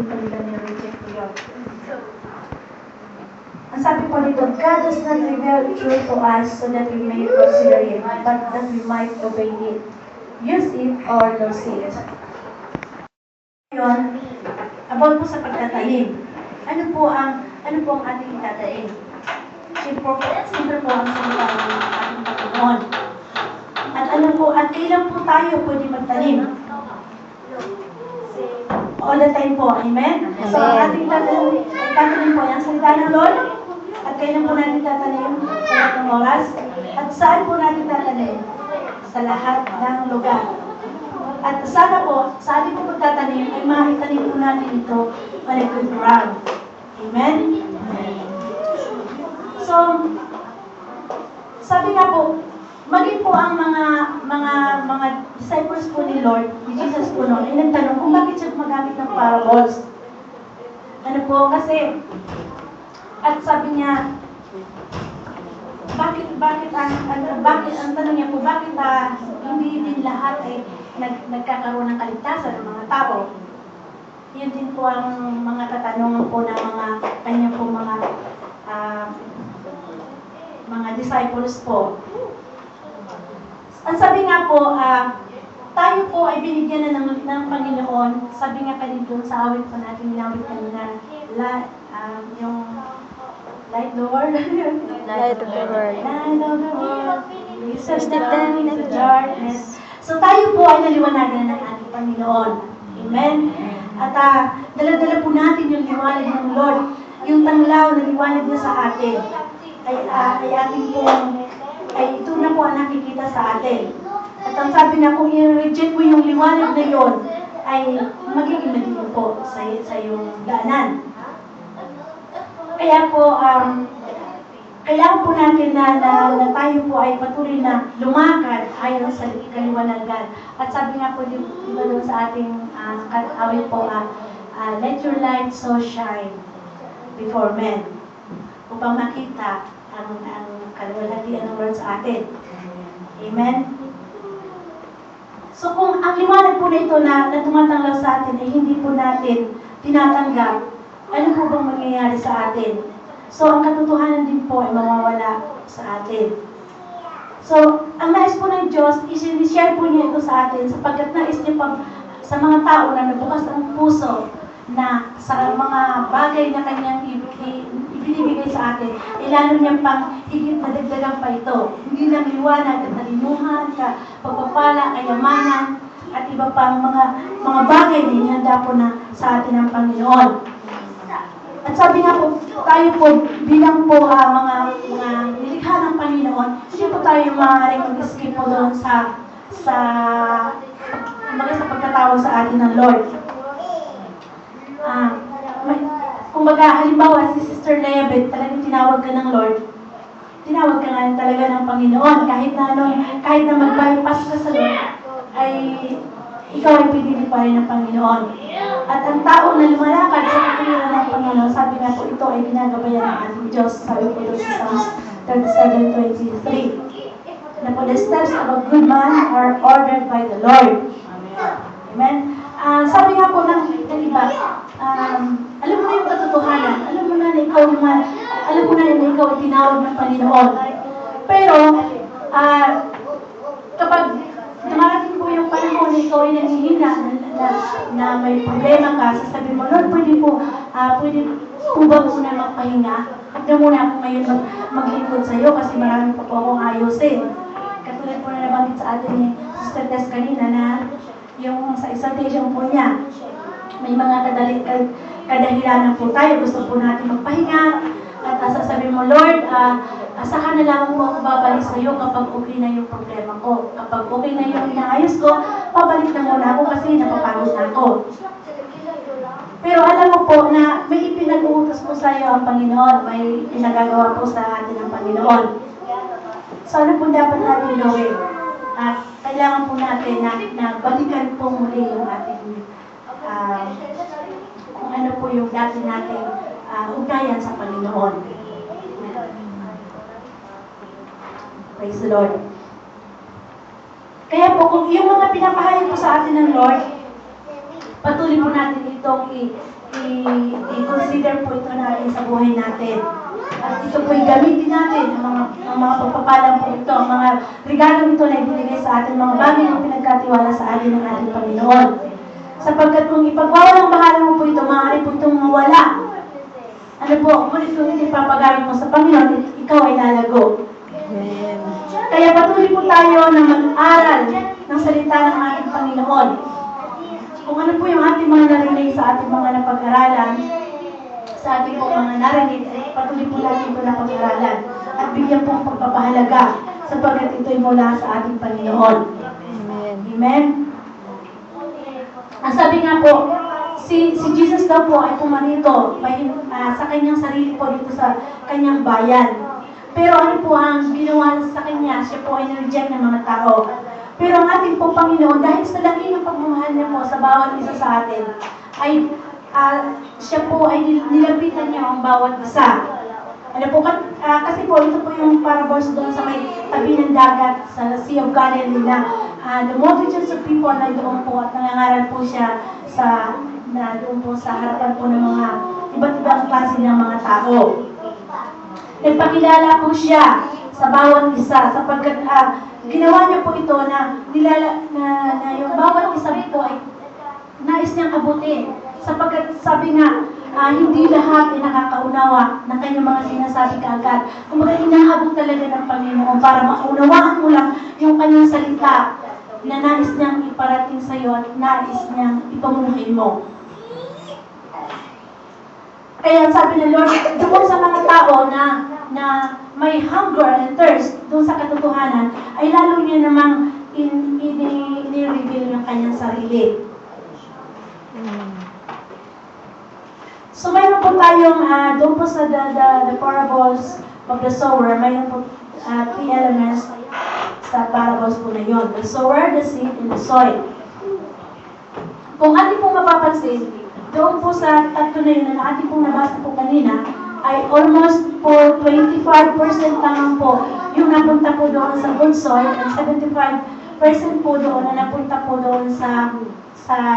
hindi pa nila nireject yun. Ang sabi po dito, God does not reveal truth to us so that we may consider it, but that we might obey it, use it, or lose it. Ngayon, about po sa pagtatanim. Ano po ang ating itatanim? Siyempre po ang salita ng ating Panginoon. At kailan po tayo pwede magtanim? All the time po, amen? So, ang ating tatanim po, ang salita ng Lord. At kailan po natin tatanim? Sa lahat ng oras. At saan po natin tatanim? Sa lahat ng lugar. At sana po, sa ating po pagtatanim, ay makitanim po natin ito on a good ground. Amen? So, sabi nga po, maging po ang mga disciples po ni Lord, ni Jesus po noon, ay nagtanong kung bakit siya gumagamit ng parables. Ano po, kasi, at sabi niya, bakit ang tanong niya po, bakit hindi din lahat ay nagkakaroon ng kaligtasan ng mga tao? Yun din po ang mga katanungan po ng kanya po mga disciples po. Ang sabi nga po, tayo po ay binigyan na ng Panginoon. Sabi nga kanina doon sa awit po natin, ginawit kanina, yung light the world. Light of the world. Light of the world. Jesus down in the darkness. So tayo po ay naliwanagan ng ating Panginoon. Amen? At dala-dala po natin yung liwanag ng Lord. Yung tanglaw na liwanag niya sa atin. Ay ating pong ito na po ang nakikita sa atin. At ang sabi na, kung i-reject mo yung liwanag na yon, ay magiging madilim po sa iyong daanan. Kaya po, kailangan po natin na tayo po ay patuloy na lumakad ayon sa kaliwanagan. At sabi nga po, diba doon sa ating awit po, let your light so shine before men, upang makita ang kaluwalhatian ng Lord sa atin. Amen? So kung ang liwanag po na ito na tumatanglaw sa atin ay hindi po natin tinatanggap, ano po bang mangyayari sa atin? So ang katotohanan din po ay mawawala sa atin. So ang nais po ng Diyos, i-share po niya ito sa atin sapagkat nais niya sa mga tao na nabukas ang puso na sa mga bagay na kanyang ibinibigay sa atin, lalo niyang pang higit na dagdagan pa ito. Hindi lang liwanag at talimuhan, pagpapala, kayamanan, at iba pang mga bagay na inihanda po na sa atin ng Panginoon. At sabi nga po, tayo po bilang po mga nilikha ng Panginoon, hindi po tayo maaaring mag-escape po doon sa pagkatawag sa atin ng Lord. Kumbaga, halimbawa, si Sister Leabet, talagang tinawag ka ng Lord. Tinawag ka nga talaga ng Panginoon. Kahit na mag-bypass ka sa Lord, ay ikaw ay pinili pa rin ng Panginoon. At ang tao na lumalakad sa kapiliran ng Panginoon, sabi nga po, ito ay ginagabayan ng ating Diyos. Sabi po ito sa Psalms 37:23. Na po, the steps of a good man are ordered by the Lord. Amen? Sabi nga po ng iba, alam mo na yung katotohanan, alam mo na ikaw ay tinawag ng Panginoon. Pero, kapag dumarating po yung panahon na ikaw ay nanghihina na may problema ka, sasabihin mo, Lord, pwede po ba muna magpahinga? Huwag na muna ako ngayon maglingkod sa iyo kasi marami pa po akong ayusin. Katulad po na nabanggit sa atin ni Sister Tess kanina na yung sa exhortation po niya, may mga kadahilanan po tayo, gusto po natin magpahinga, at sasabihin mo, Lord, saka na lang po ako babalik sa iyo kapag okay na yung problema ko. Kapag okay na yung inaayos ko, pabalik na muna ako kasi napapagod na ako. Pero alam mo po na may ipinag-uutos po sa iyo ang Panginoon, may pinagagawa po sa atin ang Panginoon. So ano po dapat natin gawin? Kailangan po natin na balikan po muli yung ating kung ano po yung dati nating ugnayan sa Panginoon. Praise the Lord. Kaya po, kung yung mga pinapahayag po sa atin ng Lord, patuloy po natin ito gustong i-consider po ito natin sa buhay natin. At ito po gamitin natin ang mga pagpapalang po ito, ang mga regalo ito na ibinigay sa atin, mga bagay na pinagkatiwala sa atin ng ating Panginoon. Sapagkat kung ipagwawalang bahala mo po ito, maaari po itong mawala. Ano po, ngunit kung hindi papagamit mo sa Panginoon, ikaw ay lalago. Amen. Kaya patuloy po tayo na mag-aral ng salita ng ating Panginoon. Kung ano po yung ating mga narinig sa ating mga napag-aralan, sa ating po mga narinig, ay patuloy po natin ito na pag-aralan. At bigyan po ang pagpapahalaga sapagkat ito'y mula sa ating Panginoon. Amen. Amen? Ang sabi nga po, si Jesus daw po ay pumarito sa kanyang sarili po dito sa kanyang bayan. Pero ano po ang ginawa sa kanya? Siya po ay na-reject ng mga tao. Pero ang ating po Panginoon, dahil sa laki ng pagmamahal niya po sa bawat isa sa atin, ay siya po ay nilapitan niya ang bawat isa. Ano po, kasi po ito po yung parables doon sa may tabi ng dagat sa Sea of Galilee na the multitudes of people na doon po at nangangaral po siya doon po sa harapan po ng mga iba't ibang klase ng mga tao. Nagpakilala po siya sa bawat isa sapagkat ginawa niya po ito na yung bawat isa po ay nais niyang abutin. Sapagkat sabi nga, hindi lahat ay nakakaunawa ng kanyang mga sinasabi kaagad. Kumbaga, inaabot talaga ng Panginoon para maunawaan mo lang yung kanyang salita na nais niyang iparating sa iyo at nais niyang ipamuhay mo. Kaya sabi ng Lord, doon sa mga tao na may hunger and thirst doon sa katotohanan, ay lalo niya namang i-reveal yung kanyang sarili. So mayroon po tayong, doon po sa the parables of the sower, mayroon po 3 elements sa parables po na yun. The sower, the seed, and the soil. Kung ating pong mapapansin, doon po sa tatlo na yun na ating pong nabasa po kanina, ay almost po 25% lamang po yung napunta po doon sa good soil and 75% po doon na napunta po doon sa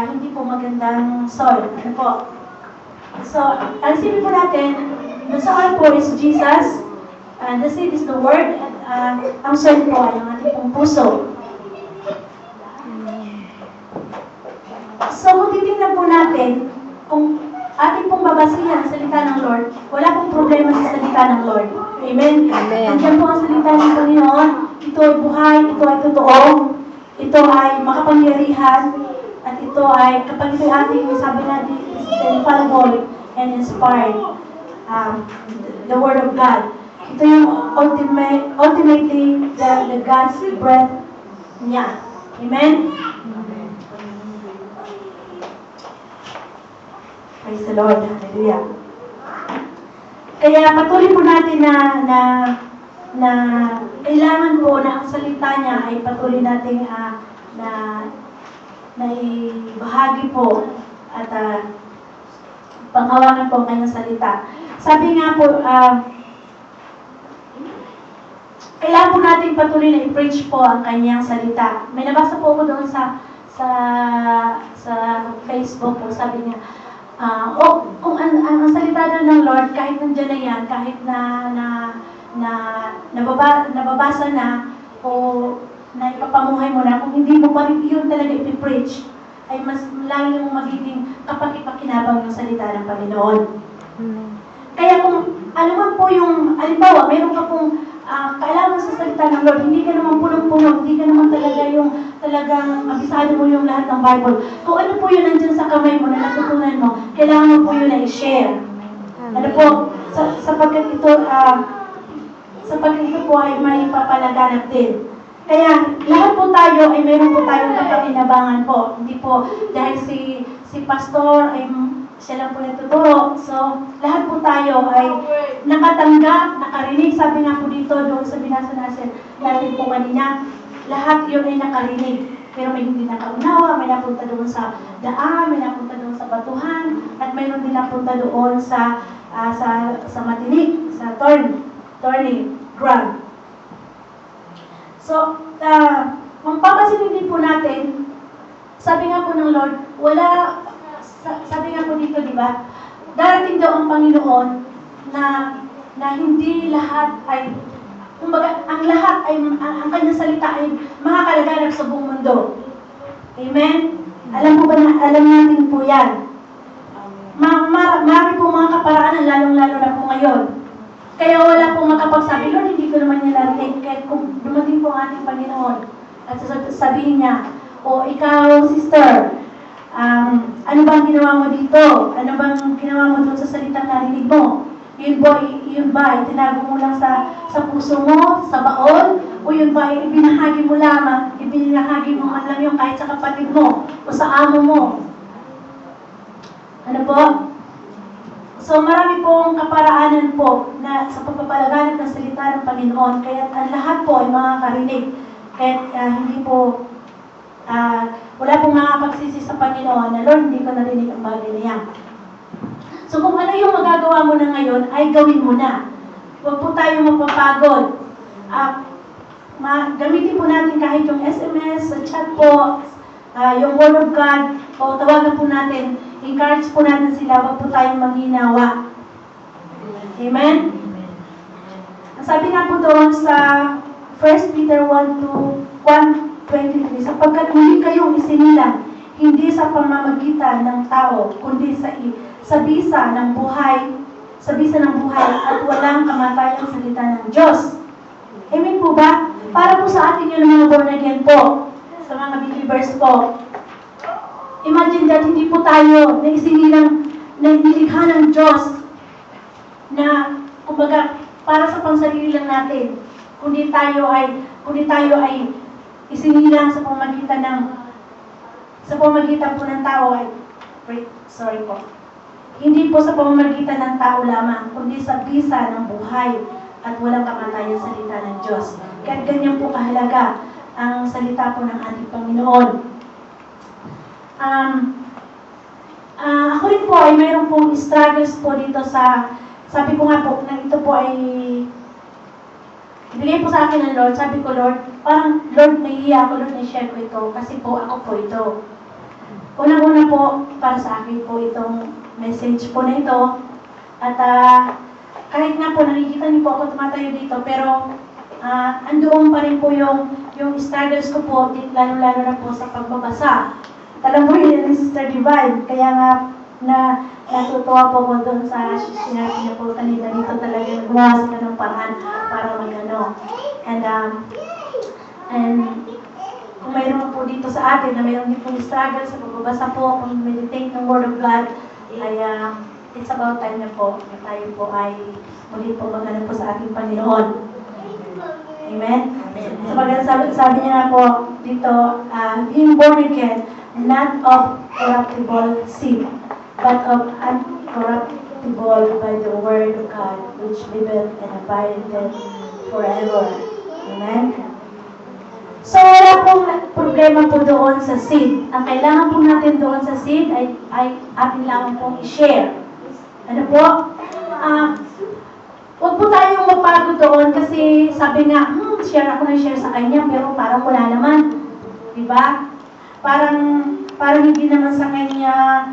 hindi po magandang soil. Ano po? So, ang sabi po natin, the soil po is Jesus, and the seed is the Word, at ang soil po ay ang ating pong puso. So, kung titignan po natin, kung ating pong babasihan ang salita ng Lord, wala pong problema sa salita ng Lord. Amen? Amen. Nandiyan po ang salita ng Panginoon. Ito ay buhay, ito ay totoo, ito ay makapangyarihan, at ito ay, kapag ito ating, sabi natin, is infallible and inspired. The Word of God. Ito yung ultimately the God's breath niya. Amen? Praise the Lord. Hallelujah. Kaya patuloy po natin na kailangan po na ang salita niya ay patuloy nating na ibahagi po at panghawakan po ang kanyang salita. Sabi nga po, kailangan po natin patuloy na i-preach po ang kanyang salita. May nabasa po ako doon sa Facebook po, sabi niya, kung ang salita na ng Lord, kahit nandiyan na yan, kahit nababasa na, o na ipapamuhay mo na, kung hindi mo pa rin yun talaga ipipreach, ay mas lalo mong magiging kapag-ipakinabang yung salita ng Panginoon. Kaya kung ano man po yung, halimbawa, mayroon ka pong kailangan sa salita ng Lord, hindi ka naman punong-puno, hindi ka naman talaga talagang abisado mo yung lahat ng Bible. Kung ano po yun nandyan sa kamay mo na natutunan mo, kailangan mo po yun na i-share. Ano po, sapagkat ito po ay may papalaganap din. Kaya lahat po tayo ay mayroon po tayong kapakinabangan po. Hindi po dahil si pastor ay siya lang po nagtuturo. So, lahat po tayo ay nakatanggap, nakarinig. Sabi nga po dito doon sa binasa natin po kanina, lahat yun ay nakarinig. Pero may hindi nakaunawa, may napunta doon sa daan, may napunta doon sa batuhan, at mayroon din napunta doon sa matinik, sa thorny ground. So, kung papansinin din po natin, sabi nga po ng Lord, sabi nga po dito, di ba? Darating daw ang Panginoon na hindi lahat ay, kumbaga, ang lahat ay, ang kanyang salita ay makakalaganap sa buong mundo. Amen? Alam natin po yan. Marami po mga kaparaanan, lalong-lalo na po ngayon. Kaya wala pong makapagsabi, Lord, hindi ko naman niya narinig. Kahit kung dumating po ang ating Panginoon at sabihin niya, o ikaw, sister, ano bang ginawa mo dito? Ano bang ginawa mo doon sa salitang narinig mo? Yun ba, itinago mo lang sa puso mo, sa baon? O yun ba, ibinahagi mo lamang, ibinahagi mo man lang yung kahit sa kapatid mo, o sa amo mo? Ano po? So marami pong kaparaanan po na sa pagpapalaganap ng salita ng Panginoon, kaya ang lahat po ay makakarinig. Kaya hindi po, wala pong makakapagsisi sa Panginoon na, Lord, hindi ko narinig ang bagay na yan. So kung ano yung magagawa mo na ngayon, ay gawin mo na. Huwag po tayo mapapagod. Gamitin po natin kahit yung SMS, sa chat po, yung Word of God, o tawagan po natin, encourage po natin sila, huwag po tayong manghinawa. Amen? Sabi nga po doon sa 1 Peter 1:23, sapagkat muli kayong isinilang, hindi sa pamamagitan ng tao, kundi sa bisa ng buhay at walang kamatayang salita ng Diyos. Amen po ba? Para po sa atin yung mga born again po, sa mga believers po. Imagine that hindi po tayo na isinilang, na nilikha ng Diyos na, kumbaga, para sa pansarili lang natin, kundi tayo ay isinilang sa pamamagitan po ng tao ay, hindi po sa pamamagitan ng tao lamang, kundi sa bisa ng buhay at walang kamatayang salita ng Diyos. Kaya ganyan po kahalaga ang salita po ng ating Panginoon. Ako rin po ay mayroon pong struggles po dito sabi ko nga po, na ito po ay ibigay po sa akin ng Lord. Sabi ko, Lord, parang Lord, nahihiya ako, Lord, na-share ko ito kasi po ako po ito. Unang-una po, para sa akin po itong message po na ito. At kahit nga po nakikita niyo po ako tumatayo dito, pero andoon pa rin po yung struggles ko po, lalo-lalo na po sa pagbabasa. At alam mo yun, Sister Divine, kaya nga natutuwa po ko doon sa sinabi niya po kanina dito talaga nagwas ka ng paraan para magano. And kung mayroon po dito sa atin na mayroon din pong struggle sa pagbabasa po, pag-meditate ng Word of God, ay it's about time na po na tayo po ay muli po maghanap po sa ating Panginoon. Amen? Sabi niya na po dito, being born again, not of corruptible seed, but of uncorruptible by the Word of God, which liveth and abideth forever. Amen? So, wala pong problema po doon sa seed. Ang kailangan po natin doon sa seed ay atin lang pong i-share. Ano po? Huwag po tayong mapagod doon kasi sabi nga, share ako na share sa kanya, pero parang wala naman. Diba? Parang hindi naman sa kanya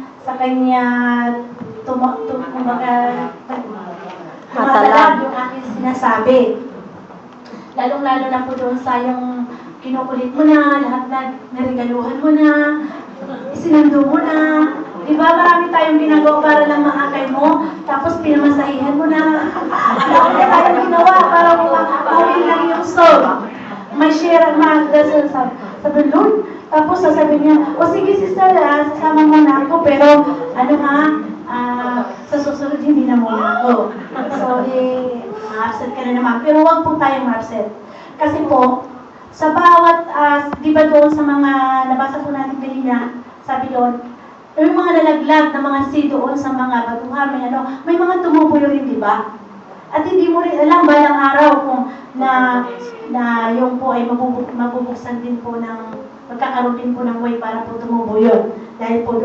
matalag yung aking sinasabi. Lalong-lalo na po doon sa yung kinukulit mo na, lahat na narigaluhan mo na, isinundo mo na. Diba, marami tayong ginagawa para lang maakay mo, tapos pinamasahihan mo na. Marami tayong ginawa para mawin lang yung soul. May share ang mga sabi, Lord, tapos sasabihin niya, o sige sister, sasama mo na ako, pero sa susunod hindi na muna ako. So, ma-upset ka na naman. Pero wag po tayong ma-upset. Kasi po, sa bawat, di ba doon sa mga nabasa po natin kanina, sabi doon, yung mga nalaglag na mga seed doon sa mga batuhan, may mga tumubulo rin, di ba? At hindi mo rin alam balang araw kung na yung po ay mabubuksan din po magkakaroon din po ng way para po tumubo yun. Dahil po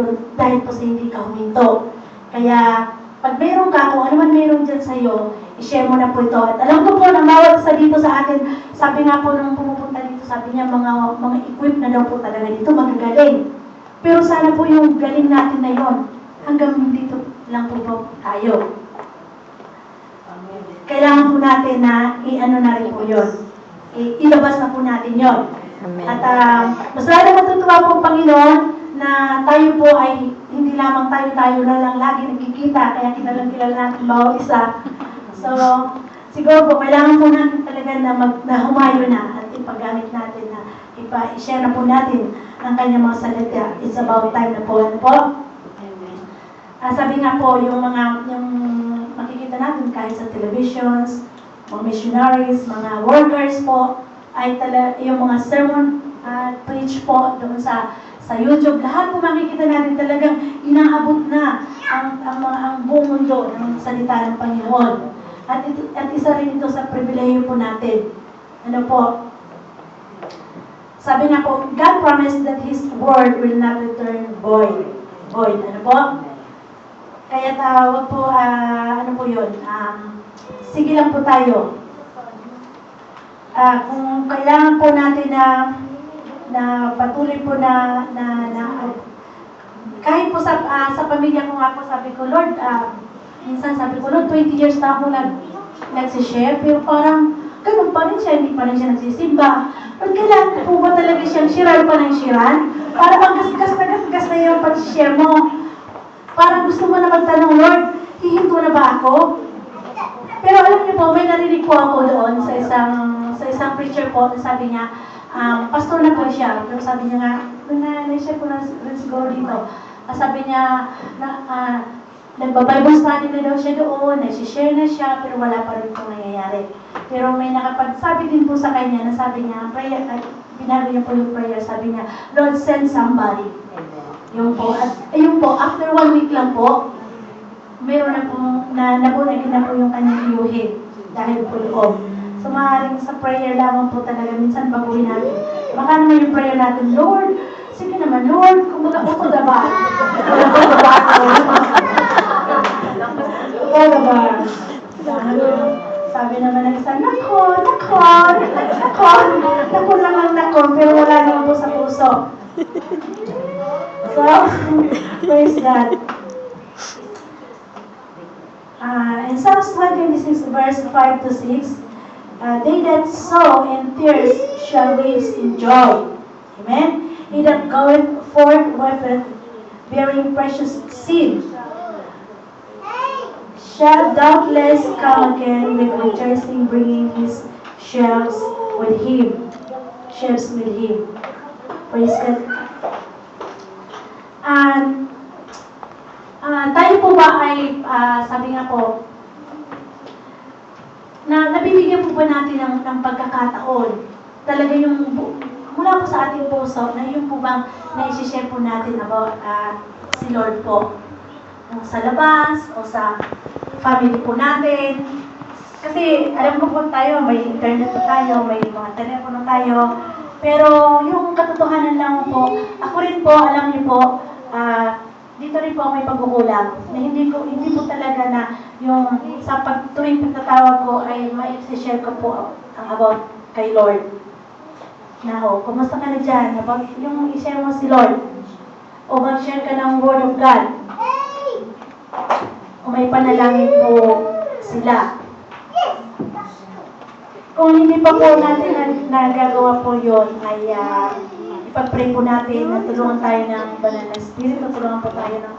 sa hindi ka huminto. Kaya, pag mayroon ka, kung ano man mayroon dyan sa'yo, i-share mo na po ito. At alam ko po na bawat isa dito sa atin, sabi nga po nung pumupunta dito, sabi niya mga equip na daw po talaga dito, magagaling. Pero sana po yung galing natin na yon hanggang dito lang po tayo. Kailangan po natin na i-ano na rin po yun. Ilabas na po natin yun. Amen. At mas lalo matutuwa po, Panginoon, na tayo po ay hindi lamang tayo na lang lagi nagkikita, kaya kilala natin bawat isa. So, siguro po, kailangan po natin talaga na humayo na at ipaggamit natin na i-share na po natin ang kanyang mga salita. It's about time na po. Ano po? Sabi nga po, yung makikita natin kahit sa televisions, mga missionaries, mga workers po, ay yung mga sermon preach po doon sa YouTube, lahat po makikita natin talagang inaabot na ang buong mundo ng salita ng Panginoon. At isa rin ito sa pribilehiyo po natin. Ano po? Sabi nga po, God promised that His word will not return void. Ano po? Kaya wag po, ano po yun? Sige lang po tayo. Kung kailangan po natin na patuloy po na kahit po sa pamilya ko nga po, sabi ko, Lord, minsan sabi ko, Lord, 20 years na ako nagsishare, pero parang ganun pa rin siya, hindi pa rin siya nagsisimba. Lord, kailangan po ba talaga siyang shiran pa ng shiran? Para bang gasgas na yung pag-share mo. Parang gusto mo na magtanong, Lord, hihinto na ba ako? Pero alam niyo po, may narinig po ako doon sa isang preacher po, na sabi niya, pastor na po siya. Pero sabi niya nga, na-share ko na rin siguro dito. Sabi niya, nagba-Bible study na daw siya doon, nag-share na siya, pero wala pa rin itong nangyayari. Pero may nakapagsabi din po sa kanya, na sabi niya, prayer, binago niya po yung prayer, sabi niya, Lord, send somebody. Yung po, after 1 week lang po, meron na po, nabunagin na po yung kanyang iyuhin dahil po loob. So, maaaring sa prayer lamang po talaga, minsan baguhin natin. Baka naman yung prayer natin, Lord, sige naman, Lord, kumbaga uto na ba? Uto ba? Sabi naman ng isa, nakon, pero wala naman po sa puso. So, praise God. In Psalms 126, verse 5 to 6, they that sow in tears shall reap in joy. Amen? He that goeth forth weepeth, bearing precious seed, shall doubtless come again with rejoicing, bringing his sheaves with him. Praise God. And tayo po ba ay, sabi nga po, nabibigyan po ba natin ng pagkakataon, talaga yung, mula po sa ating puso, na yung po bang na-share po natin about si Lord po, sa labas, o sa family po natin. Kasi, alam ko po tayo, may internet po tayo, may mga telepono tayo, pero yung katotohanan lang po, ako rin po, alam niyo po, dito rin po may pagkukulang, na hindi po talaga na yung sa tuwing pagtatawag ko ay ma-share ko po ang about kay Lord. Na kumusta ka na dyan? About yung i-share mo si Lord. O mag-share ka ng Word of God. O may panalangin po sila. Kung hindi pa po natin nagagawa po yun, ay ipag-pray po natin na tulungan tayo ng banal na Espiritu, tulungan po tayo ng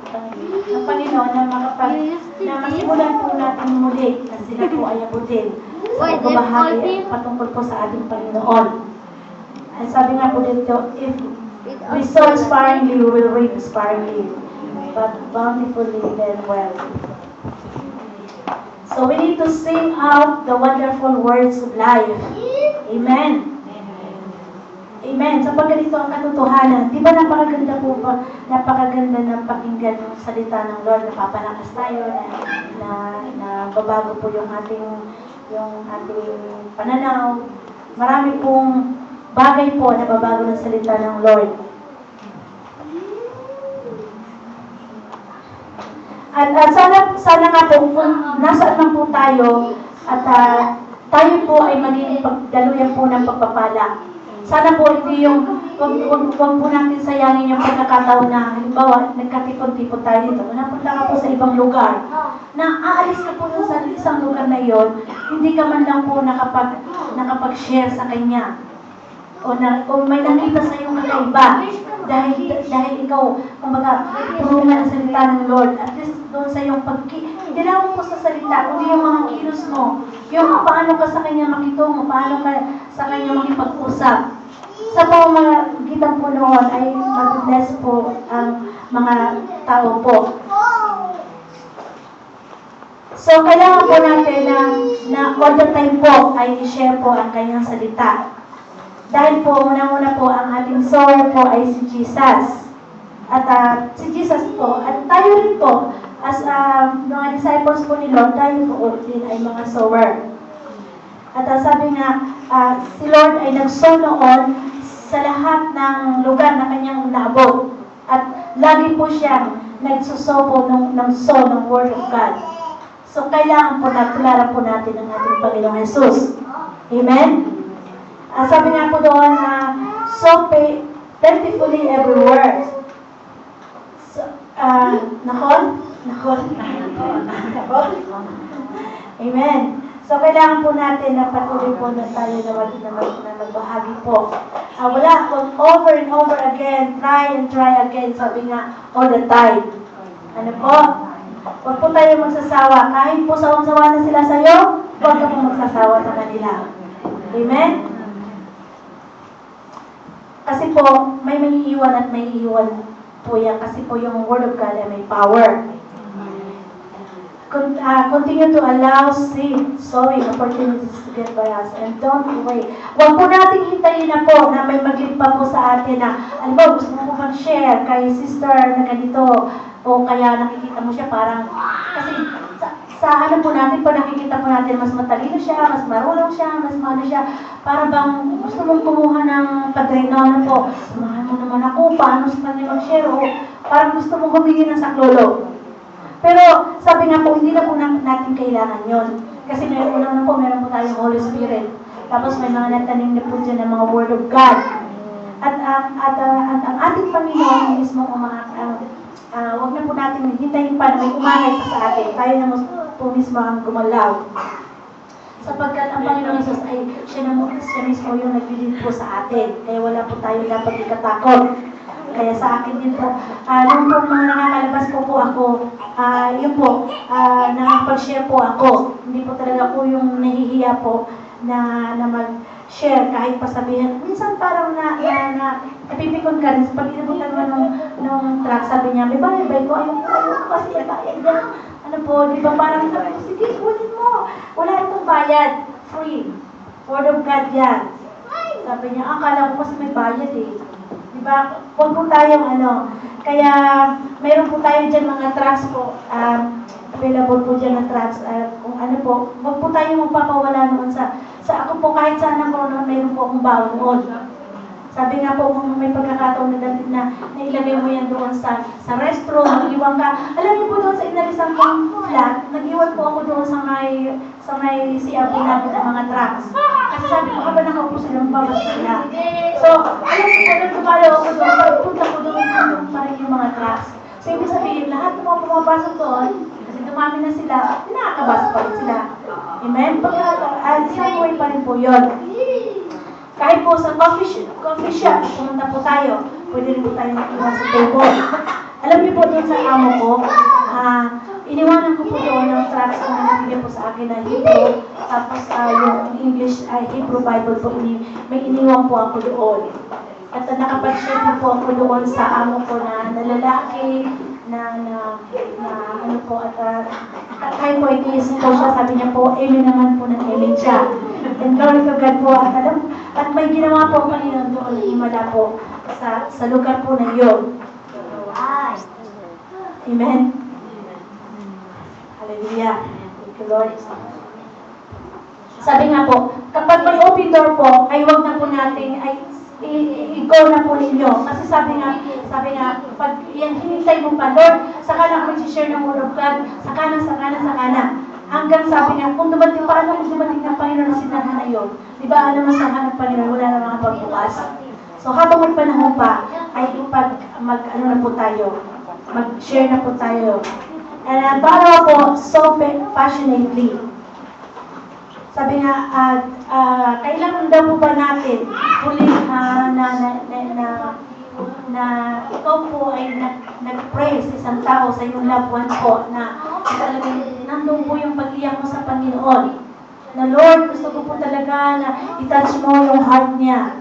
Panginoon na masimulan po natin muli na sila po ay abutin sa pagbabahagi patungkol po sa ating Panginoon. At sabi nga po dito, if we sow sparingly, we will reap sparingly, but bountifully then well. So we need to sing out the wonderful words of life. Amen. Amen. Sapagkat ito ang katotohanan. Di ba napakaganda po ba? Napakaganda ng pakinggan ng salita ng Lord. Napapalakas tayo na babago po yung ating pananaw. Marami pong bagay po na babago ng salita ng Lord. At sana nga po, kung nasaan man po tayo, at tayo po ay maging pagdaluyan po ng pagpapala. Sana po hindi yung wag po natin sayangin yung pagkakataon na, halimbawa, nagkatipon-tipon tayo dito. Napunta ka po sa ibang lugar. Na aalis ka po sa isang lugar na yon, hindi ka man lang po nakapag-share sa kanya. O may nakita sa iyo kakaiba. Dahil ikaw, kumbaga, puro nga ang salita ng Lord. At least doon sa iyong hindi lang po sa salita, kundi yung mga kilos mo. Yung paano ka sa kanya makitungo, paano ka sa kanya makipag-usap. Sa pamamagitan po noon ay mag-bless po ang mga tao po. So, kailangan po natin na all the time po ay i-share po ang kanyang salita. Dahil po, unang-una po, ang ating sower po ay si Jesus. At si Jesus po, at tayo rin po, as mga disciples po ni Lord, tayo po din ay mga sower. At sabi nga, si Lord ay nag-sow noon sa lahat ng lugar na kanyang naabot. At lagi po siyang nagsusow po ng sow ng Word of God. So, kailangan po tularan po natin ang ating Panginoong Jesus. Amen? Sabi nga po doon, sow plentifully everywhere. So, Nakon? Amen. So, kailangan po natin na patuloy po na tayo na magbahagi po. Wala akong over and over again, try and try again, sabi nga, all the time. Ano po? Huwag po tayo magsasawa. Kahit po sawang-sawa na sila sa'yo, huwag ka po magsasawa sa kanila. Amen? Kasi po, may iiwan at may iiwan po yan. Kasi po yung Word of God ay may power. Continue to allow seed, sowing opportunities to get by us. And don't wait. Huwag po natin hintayin na po na may mag-give pa po sa atin na, alam mo, gusto mo po mag-share kay sister na ganito, o kaya nakikita mo siya parang, kasi sa ano po natin, pag nakikita po natin mas matalino siya, mas marunong siya, mas maano siya, para bang gusto mong kumuha ng padrino po, mahal mo naman ako, paano sa kanya mag-share, o parang gusto mong humingi ng saklolo. Pero sabi nga po, hindi na po natin kailangan yon. Kasi meron po tayong Holy Spirit. Tapos may mga natanim na po dyan ng mga Word of God. At ang ating Panginoon mismo huwag na po natin hintayin pa na may umahay pa sa atin. Tayo na po mismo ang gumalaw. Sapagkat ang Panginoon Jesus ay siya mismo yung nagbibigay po sa atin. Kaya wala po tayo dapat ikatakot. Kaya sa akin din po, nung po mga nakakalabas po ako, yun po, nakapag-share po ako. Hindi po talaga po yung nahihiya po na mag-share kahit pasabihin. Minsan parang napipikon ka rin. Pag inabutan mo nung track, sabi niya, may bayad ko, ayaw ko kasi bayad yan. Ano po, di ba parang sabi ko, sige, kunin mo. Wala itong bayad. Free. Word of God yan. Sabi niya, akala ko kasi may bayad eh. Diba? Huwag po tayong kaya mayroon po tayo dyan mga tracks po, available po dyan na tracks, kung ano po, huwag po tayong magpapawala naman sa ako po kahit saan ako mayroon po akong baon noon. Sabi nga po, kung may pagkakataon na nailagay mo yan doon sa restroom, mag-iwan ka. Alam niyo po doon sa inalisan kong flat, nag-iwan po ako doon sa may CRP natin ng mga tracks. Kasi sabi ko, habang nakaupo sila, mababas sila. So, alam niyo, tumalaw ako doon, pagpunta ko doon pa rin yung mga tracks. So, ibig sabihin, lahat ng mga pumapasok doon, kasi dumami na sila, nakakabasa pa rin sila. Amen? Isang way pa rin po yun. Kahit po sa coffee shop, pumunta po tayo, pwede rin po tayo mag-iwan sa table. Alam niyo po doon sa amo ko, iniwanan ko po doon ng tracts na nabigyan po sa akin na Hebrew, tapos yung English, Hebrew Bible po, may iniwan po ako doon. At nakapag-share po ako doon sa amo ko na lalaki, na ano po, at kahit po itiis po siya, sabi niya po, Amy naman po ng Amy siya. And glory to God po, at may ginawa po ang Panginoon doon, himala po sa lugar po na yun. Amen? Hallelujah. Thank you, Lord. Sabi nga po, kapag may open door po, ay wag na po natin, i-go na po ninyo. Kasi sabi nga, pag yan, hinintay mo pa, Lord, saka na mag-share ng Word of God, saka na. Hanggang sabi nga, kung dumating ng Panginoon na sinanhan na yun, di ba alam mo sa ng Panginoon, wala na mga pagbukas. So So habang may panahon pa, ay ano na po tayo, mag-share na po tayo. And para po, so passionately. Sabi nga, kailangan daw po ba natin huling na ikaw po ay nag-pray sa isang tao, sa iyong loved ones po, na talagang nandun po yung pag-iyak mo sa Panginoon. Na Lord, gusto ko po talaga na i-touch mo yung heart niya.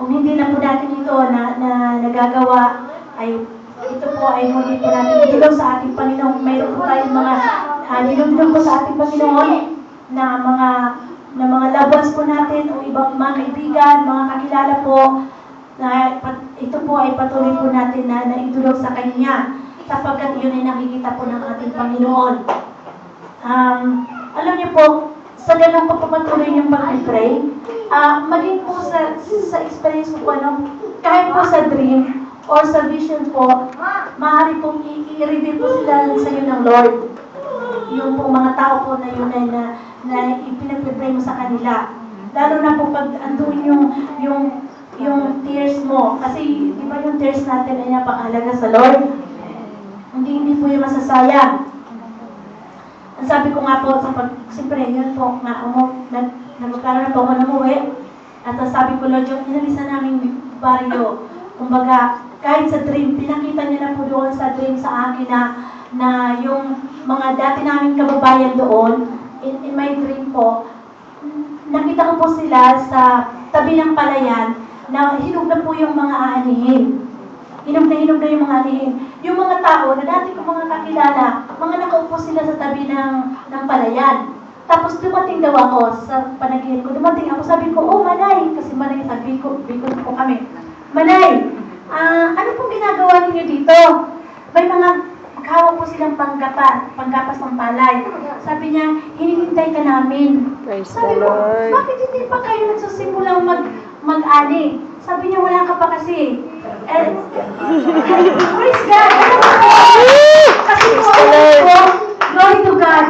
Kung hindi na po natin ito na nagagawa, ay ito po ay muli po natin idulog sa ating Panginoon. Mayroon po tayong mga nilulog po sa ating Panginoon na mga loved ones po natin o ibang mga kaibigan, mga kakilala po, na ito po ay patuloy po natin na idulog sa Kanya sapagkat yun ay nakikita po ng ating Panginoon. Alam niyo po, sa ganang pagpapatuloy yung pag-pray, maging po sa experience ko po, kahit po sa dream or sa vision po, maaari pong i-reveal po sila sa iyo ng Lord. Yung po mga tao po na yun ay na ipinag-pray mo sa kanila. Lalo na po pag anduin yung tears mo. Kasi di ba yung tears natin ay napakahalaga sa Lord? Hindi po yung masasayang. Ang sabi ko nga po, siyempre, yun po, nagkaroon na po ako namuwi. At sabi ko, Lord, yung inalisa namin baryo, kumbaga, kahit sa dream, pinakita niya na po doon sa dream sa akin na yung mga dati naming kababayan doon, in my dream po, nakita ko po sila sa tabi ng palayan na hinog na po yung mga aanihin. Hinog na yung mga anihin. Yung mga tao na dati ko mga kakilala, mga nakaupo sila sa tabi ng palayan. Tapos dumating daw ako sa panaginip ko. Dumating ako, sabi ko, oh Manay, kasi Manay, sabi ko, bikot po kami. Manay, ano pong ginagawa ninyo dito? May mga hawak po silang panggapas ng palay. Sabi niya, hinihintay ka namin. Praise Sabi the ko, Lord. bakit hindi pa kayo nagsisimulang mag-ani? Sabi niya, wala ka pa kasi. Praise God! Kasi po, glory to God.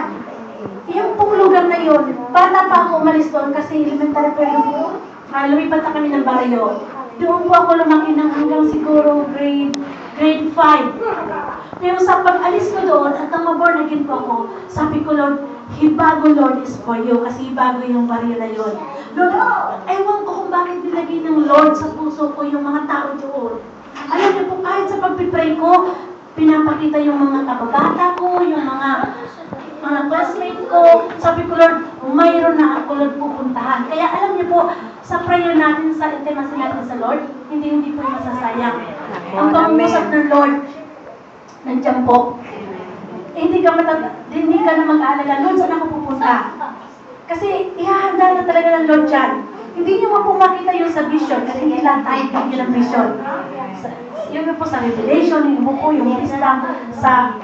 Yung pong lugar na yun, bata pa ako umalis doon kasi elementary pa yun. Lumipat na kami ng baryo. Doon po ako lumaki ng hanggang siguro grade 5. Pero sa pag-alis ko doon at nang ma-born again po ako, sabi ko, Lord, hibago Lord is for you kasi hibago yung baryo na yun. Lord, ewan ko kung bakit nilagay ng Lord sa puso ko yung mga tao doon. Alam niyo po, kahit sa pag-pray ko, pinapakita yung mga kababata ko, yung mga classmate ko. Sabi ko, Lord, mayroon na ako Lord pupuntahan. Kaya alam niyo po, sa prayer natin, sa intimacy natin sa Lord, hindi po yung masasayang. Ang pangusap ng Lord, nandiyan po. Hindi ka na mag-aalala, Lord, saan ako pupunta? Kasi ihahanda na talaga ng Lord dyan. Hindi niyo po makita yung sa vision, kasi hindi lang tayo bigyan ng vision. Yun po sa Revelation, yung buko, yung lista, sa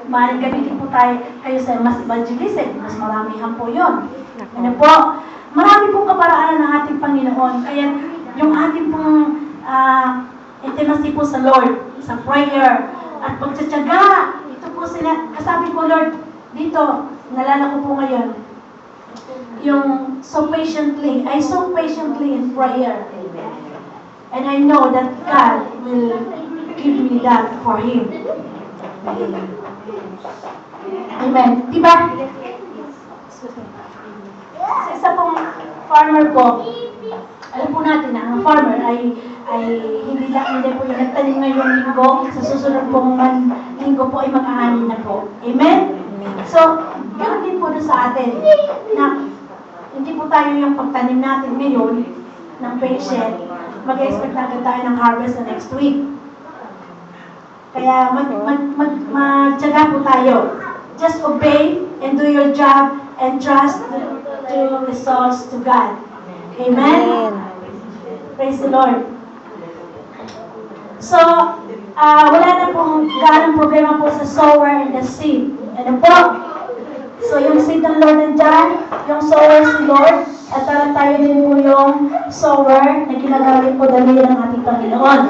maaaring gamitin po kayo sa mas evangelism, mas maramihan po yun. Ano po? Marami pong kaparaanan ng ating Panginoon. Kaya yung ating pong intimacy po sa Lord, sa prayer, at pagtsatsaga, ito po sila, kasabi ko, Lord, dito, nalala ko po ngayon, yung I so patiently in prayer. And I know that God will give me that for Him. Amen. Diba? Sa isa pong farmer po, alam po natin na ang farmer ay hindi po yung nagtanim ngayong linggo, sa susunod pong linggo po ay mag-aanin na po. Amen? So, ganoon din po sa atin na hindi po tayo yung pagtanim natin ngayon ng patient, mag-expect na agad tayo ng harvest na next week. Kaya magtyaga po tayo. Just obey and do your job and trust the results to God. Amen? Praise the Lord. So, wala na pong gaanong problema po sa sower and the seed. Ano po? So, yung seed ng Lord nandyan, yung sower si Lord, at tayo din po yung sower na ginagamit po dali ng ating Panginoon.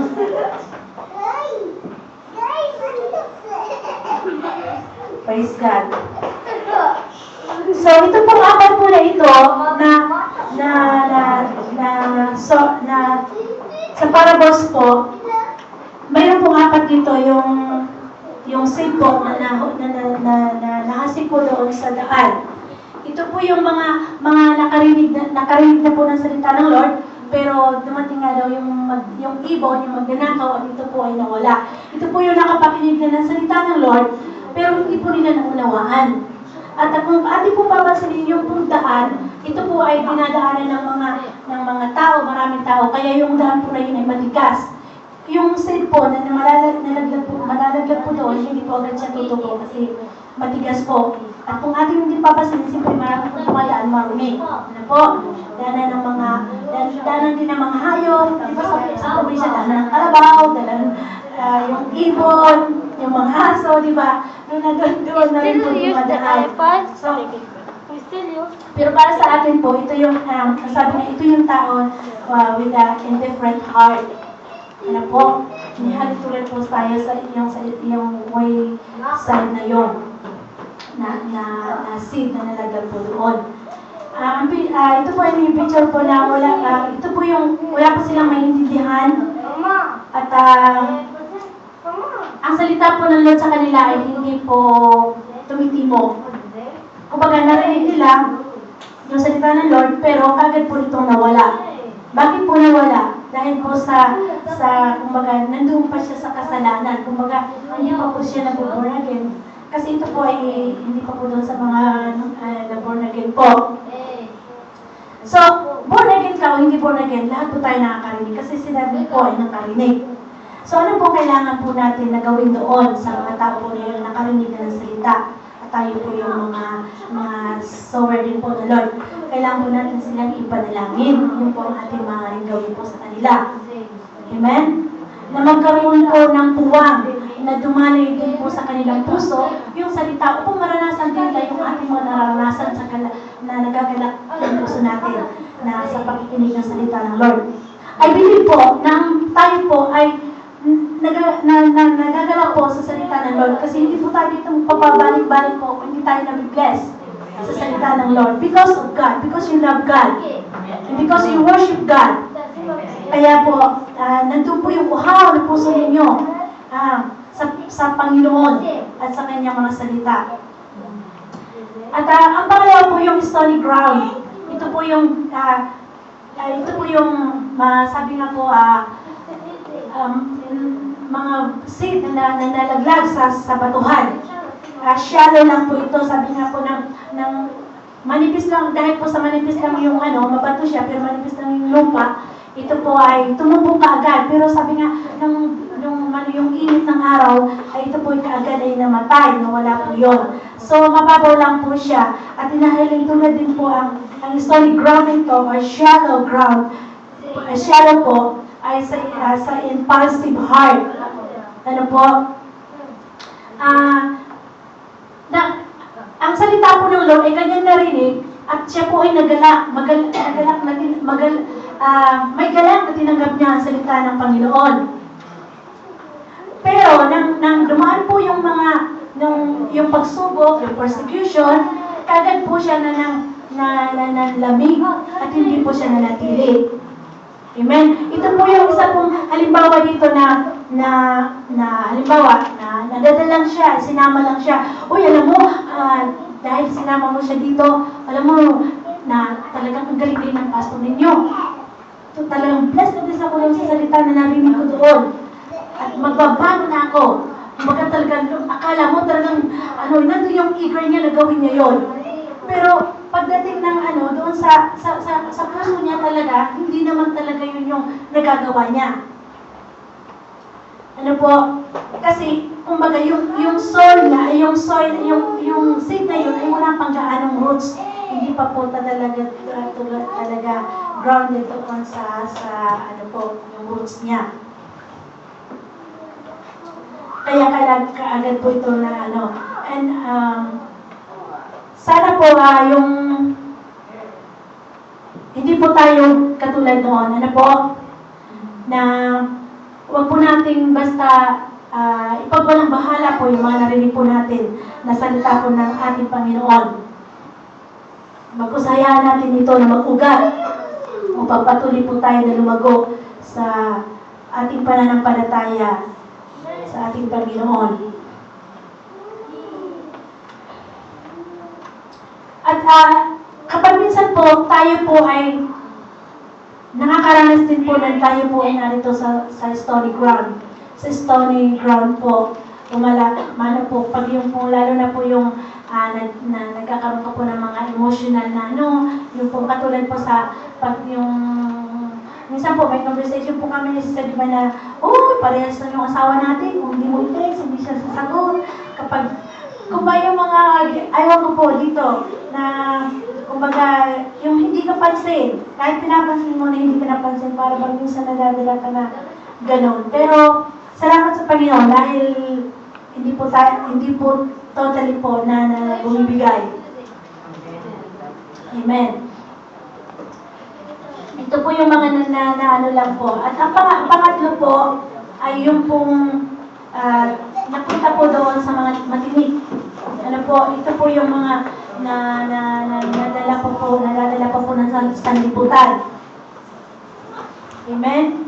Praise God. So, ito pong apat po na ito na sa parables po, mayroon pong apat dito yung seed po na nahasik po doon sa daan. Ito po yung mga nakarinig na po ng salita ng Lord, pero dumating nga daw yung ibon, yung magnanakaw, at ito po ay nawala. Ito po yung nakapakinig na ng salita ng Lord, pero hindi po nila naunawaan. At kung ating po papasalin yung daan, ito po ay dinadaanan ng mga tao, maraming tao, kaya yung daan po na yun ay matigas. Yung seed po na malalaglag po doon, hindi po agad siya tutubo kasi matigas po. At kung ating hindi papasalin, siyempre marami pong pumadaan, marumi. Ano po? Danan din ng mga hayop, di ba sa probinsya, danan ng kalabaw, danan yung ibon, yung mga haso, di ba? Doon na rin po pumadaan. So, pero para sa atin po, ito yung, sabi niya, ito yung tao with an indifferent heart. Ano po? Nihalitulan po tayo sa iyong way side na yon na seed na nalaglag po doon. Ito po yung picture po na ito po yung wala po silang maintindihan. At ang salita po ng Lord sa kanila ay hindi po tumitimo. Kumbaga narinig nila yung salita ng Lord, pero kagad po itong nawala. Bakit po nawala? Dahil po kumbaga, nandun pa siya sa kasalanan. Kumbaga, hindi pa po siya nag-born again. Kasi ito po ay hindi pa po doon sa mga na-born again po. So, born again ka o hindi born again, lahat po tayo nakakarinig. Kasi sinabi po ay nakarinig. So, ano po kailangan po natin na gawin doon sa mga tao po na nakarinig na ng salita? At tayo po yung mga sower din po na Lord. Kailangan po natin silang ipanalangin. Yun po ang ating mga rin gawin po sa kanila. Amen? Na magkaroon po ng puwang na dumalay din po sa kanilang puso yung salita upang maranasan din tayo yung ating mga naranasan na nagagalak ng puso natin na sa pakikinig ng salita ng Lord. I believe po na tayo po ay nagagalak po sa salita ng Lord kasi hindi po tayo dito papabalik-balik po kung hindi tayo nabibless sa salita ng Lord because of God, because you love God, and because you worship God. Kaya po, nandun po yung uhaw ng puso ninyo sa Panginoon at sa kanyang mga salita. At ang pangalawa po yung stony ground. Ito po yung sabi nga po, mga seed na nalaglag sa batuhan. Shallow lang po ito, sabi nga po ng manipis lang, dahil po sa manipis lang yung mabato siya, pero manipis lang yung lupa, ito po ay tumubo kaagad. Pero sabi nga, yung init ng araw, ay ito po kaagad ay namatay, nawala po yun. So, mababaw lang po siya. At inahiling tulad din po ang stony ground ito, or shallow ground. Shallow po, ay sa impulsive heart. Ano po? Ang salita po ng Lord ay kanyang narinig at siya po ay nagalak. May galak na tinanggap niya ang salita ng Panginoon. Pero nang dumaan po yung yung pagsubok, yung persecution, kagad po siya nanlamig at hindi po siya nanatili. Amen. Ito po yung isa pong halimbawa dito halimbawa na nadala lang siya, sinama lang siya. Uy, alam mo, dahil sinama mo siya dito, alam mo na talagang ang galing din ng pastor ninyo. So, talagang blessed na din ako sa salita na narinig ko doon. At magbabago na ako. Kumbaga talagang, akala mo talagang, nandun yung eager niya na gawin niya yun. Pero, pagdating ng doon sa puso niya talaga, hindi naman talaga yun yung nagagawa niya. Ano po? Kasi, kumbaga, yung soil na, yung seed na yun, ay wala pang gaanong roots. Hindi pa po talaga grounded doon sa yung roots niya. Kaya kaagad po ito na And, sana po yung hindi po tayo katulad noon. Ano po? Na huwag po nating basta ipagwalang bahala po yung mga narinig po natin na salita po ng ating Panginoon. Magkusayahan natin ito na mag-ugat. upang patuloy po tayo na lumago sa ating pananampalataya sa ating Panginoon. At kapag minsan po, tayo po ay nakakaranas din po na tayo po ay narito sa stony ground. Sa stony ground po, mana po, pag yung po, lalo na po yung nagkakaroon ka po ng mga emotional na yung po katulad po sa pag yung minsan po may conversation po kami ni Sister Diba na parehas na yung asawa natin, kung hindi mo i-text, hindi siya sasagot. Kung ba yung mga, ayaw ko po dito, na kumbaga, yung hindi ka pansin, kahit pinapansin mo na hindi ka napansin, para bang minsan nadadala ka na gano'n. Pero, salamat sa Panginoon dahil hindi po totally po na bumibigay. Amen. Ito po yung mga na ano lang po. At ang pangatlo po ay yung pong napunta po doon sa mga matinik. Ano po, ito po yung mga nadala po po ng sanlibutan. Amen?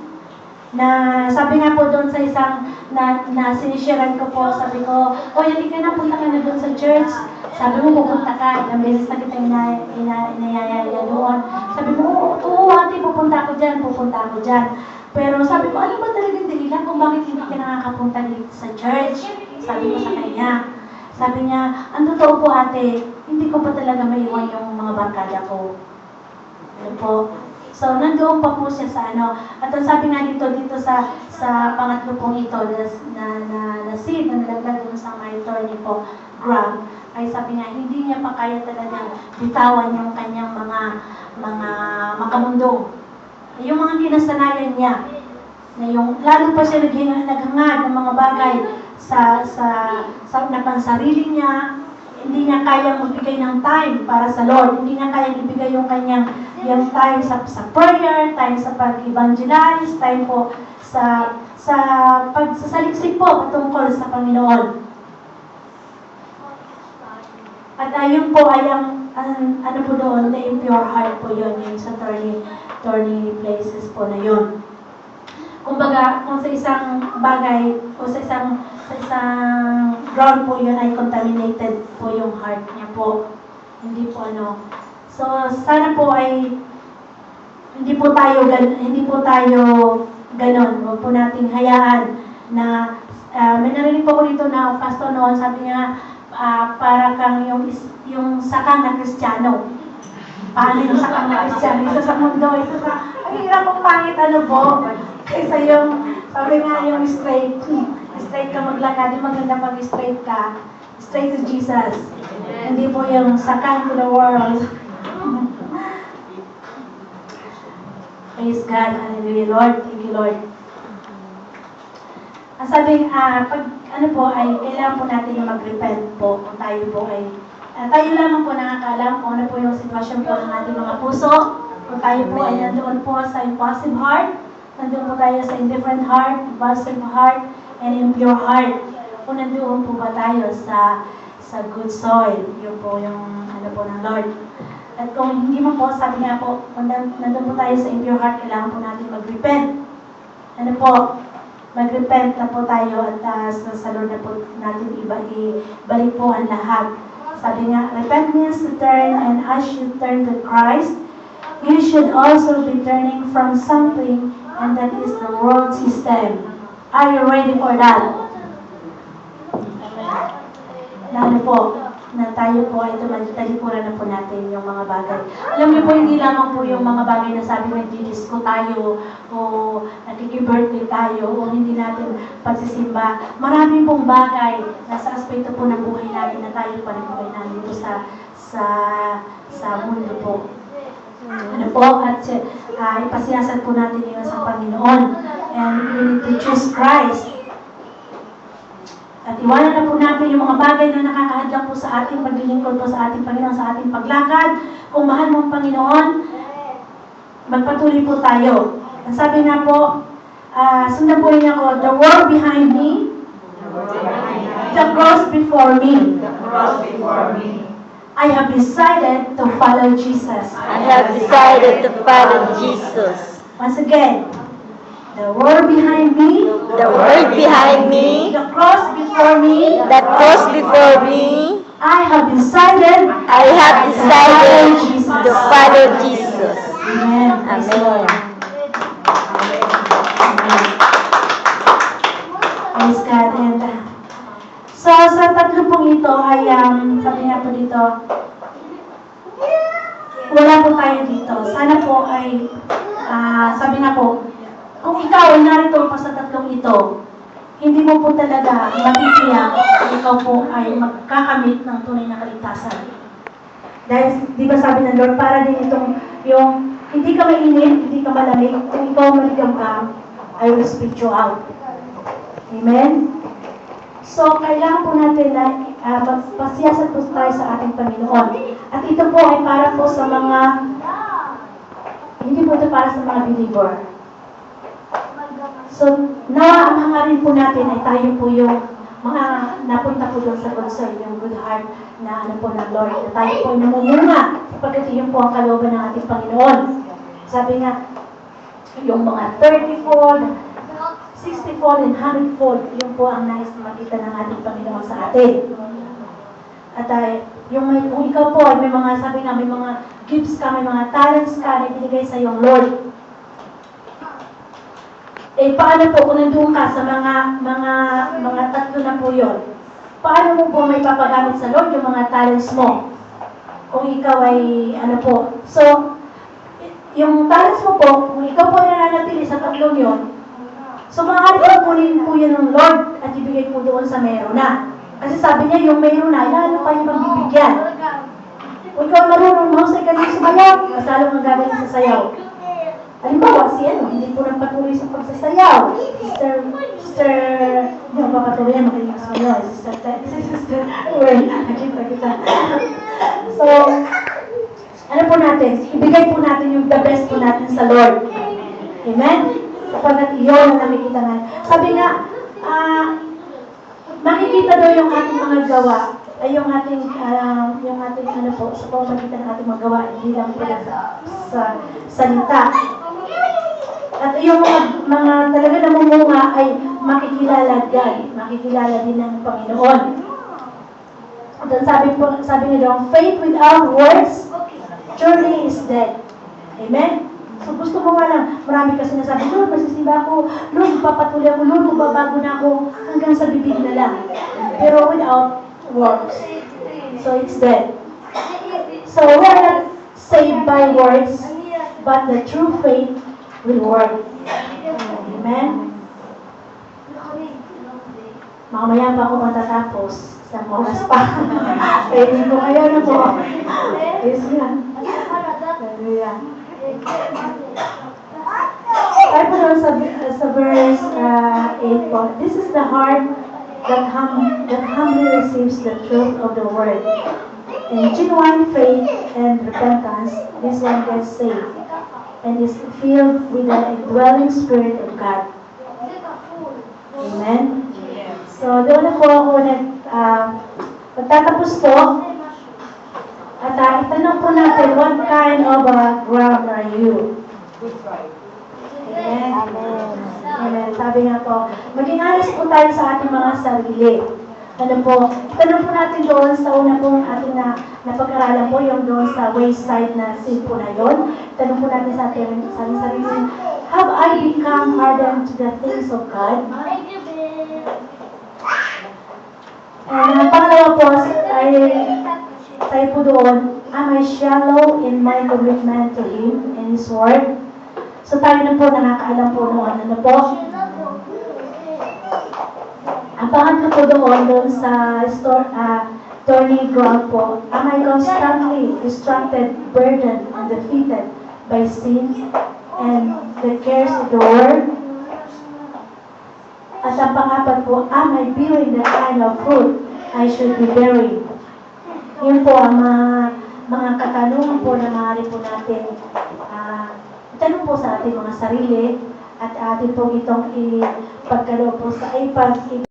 Na sabi nga po doon sa isang na sinisharean ko po, sabi ko, hindi ka na, punta ka na doon sa church. Sabi mo, pupunta ka. Ilang beses na kita inayayaya doon. Sabi mo, oo, ate, pupunta ako dyan. Pero sabi ko, ano ba talagang dahilan kung bakit hindi ka nakakapunta dito sa church? Sabi ko sa kanya. Sabi niya, ang totoo po ate, hindi ko pa talaga maiwan yung mga barkada ko. Ano po? So, nandoon pa po siya sa At ang sabi nga dito sa pangatlo pong ito, na seed, na nalaglag doon sa my attorney po, Graham, ay sabi nga, hindi niya pa kaya talagang bitawan yung kanyang mga makamundong. Yung mga kinasanayan niya, na yung, lalo pa siya naghangad ng mga bagay sa napansarili niya, hindi niya kayang magbigay ng time para sa Lord. Hindi niya kayang ibigay yung kanyang time sa prayer, time sa pag-evangelize, time po sa pagsasaliksik po patungkol sa Panginoon. At ayun po ay ano po doon, the impure heart po yun, yung sa thorny places po na yun. Kumbaga, kung sa isang bagay o sa isang ground po yun ay contaminated po yung heart niya po. Hindi po So, sana po ay hindi po tayo ganon. Huwag po nating hayaan na may narinig po ko dito na pastor noon, sabi niya, para kang yung sakang na Kristiyano. Paano yung sakang na Kristiyano? Isa sa mundo, ang hirap ang pangit po. Kaysa yung, sabi nga yung straight ka maglakad, yung maganda pag straight ka, straight to Jesus. Hindi po yung sakang to the world. Praise God, hallelujah, Lord, thank you, Lord. Ang sabi, pag ay kailangan po natin na mag-repent po kung tayo po ay tayo lamang po nakakaalam kung ano po yung sitwasyon po ng ating mga puso. Kung tayo po ay nandoon po sa impulsive heart, nandoon po tayo sa indifferent heart, impulsive heart, and impure heart. Kung nandoon po ba tayo sa good soil, yun po yung po ng Lord. At kung hindi mo po, sabi nga po, kung nandoon po tayo sa impure heart, kailangan po natin mag-repent. Mag-repent na po tayo at sa Lord na po natin ibalik po ang lahat. Sabi nga, repent means to turn, and as you turn to Christ, you should also be turning from something, and that is the world system. Are you ready for that? Lalo po, na tayo po ay talikuran na po natin yung mga bagay. Alam niyo po, hindi lamang po yung mga bagay na sabi nagdi-disco tayo o nakiki-birthday tayo o hindi natin pagsisimba. Marami pong bagay na sa aspeto po ng buhay natin na tayo pa rin po ay nandito sa mundo po. At ipasiyasat po natin yun sa Panginoon. And we need to choose Christ. At iwanan na po natin yung mga bagay na nakakahadlang po sa ating paglilingkod po sa ating Panginoon, sa ating paglakad. Kung mahal mo ang Panginoon, magpatuloy po tayo. Ang sabi nga po, sundan po niya ko, the world behind me, the cross before me. I have decided to follow Jesus. I have decided to follow Jesus. Once again, the world behind me, The world behind me, the cross before me, the cross before me, I have decided I have decided to follow Jesus. Amen. Praise the Lord. Praise God. And so sa tatlo pong ito ay sabi nga po dito, wala po tayo dito. Sana po ay sabi nga po, kung ikaw ay narito pa sa tatlong ito, hindi mo po talaga matitiyak kung ikaw po ay magkakamit ng tunay na kaligtasan. Dahil, di ba sabi ng Lord, para din itong yung hindi ka mainit, hindi ka malamig, kung ikaw maligam ka, I will spit you out. Amen? So, kailangan po natin na pasiyasat po tayo sa ating Panginoon. At ito po ay para po sa mga, hindi po ito para sa mga believer. So, nawa ang hangarin po natin ay tayo po yung mga napunta po doon sa concern, yung good heart na ano po ng Lord, na tayo po ay namumunga, sapagkat yun po ang kalooban ng ating Panginoon. Sabi nga, yung mga 30-fold, 60-fold, and 100-fold, yun po ang nais na makita ng ating Panginoon sa atin. At kung ikaw po ay may mga, sabi nga, may mga gifts ka, may mga talents ka na ibinigay sa iyong Lord, paano po kung nandun ka sa mga tatlo na po yun? Paano mo po may papagamit sa Lord yung mga talents mo? Kung ikaw ay, so, yung talents mo po, kung ikaw po nananatili sa tatlong yun, so maaari po kunin po yun ng Lord at ibigay po doon sa meron na. Kasi sabi niya, yung meron na, ano pa yung magbibigyan? Kung ikaw marunong mahusay ka din sumayaw, mas lalo kang gagaling sa sayaw. Halimbawa, hindi po nagpatuloy sa pagsasayaw. Sister, hindi mo papatuloy yan, magaling sa sayaw. Sister, nakita kita. So, ano po natin? Ibigay po natin yung the best po natin sa Lord. Amen? Kapag iyon ang nakikita nga. Sabi nga, makikita daw yung ating mga gawa, ay yung ating sa pamamagitan ng ating mga gawa, hindi lang po sa salita. At yung mga talaga namumunga ay makikilala din ng Panginoon. At sabi niya daw, faith without works surely is dead. Amen? So gusto mo nga lang, marami kasi nasabi, Lord, masisiba ako, Lord, papatuloy ako, Lord, magbabago na ako, hanggang sa bibig na lang. Pero without works. So it's dead. So we are not saved by works, but the true faith will work. Amen? Mamaya pa ako matatapos. Isang oras pa. Kaya hindi ko kayo na po. Yes, yan. Hallelujah. Tayo po doon sa verse 8 po. This is the heart that humbly receives the truth of the word. In genuine faith and repentance, this one gets saved and is filled with the indwelling Spirit of God. Amen? So, doon na po ako magtatapos po. At itanong po natin, what kind of ground are you? Amen? Amen. Sabi nga po, maging honest po tayo sa ating mga sarili. Itanong po natin doon sa una pong ating napag-aralan po, yung doon sa wayside na sin po na yun. Itanong po natin sa ating sarili, have I become hardened to the things of God? And pangalawa po ay tayo po doon, am I shallow in my commitment to Him and His Word? So tayo na po nakakaalam po noon. Ano po? Ang pangatlo po doon sa thorny ground po, am I constantly distracted, burdened, and defeated by sin and the cares of the world? At ang pangapat po, am I bearing the kind of fruit I should be bearing? Yun po ang mga katanungan po na maaari po natin itanong po sa ating mga sarili at atin po itong ipagkaloob po sa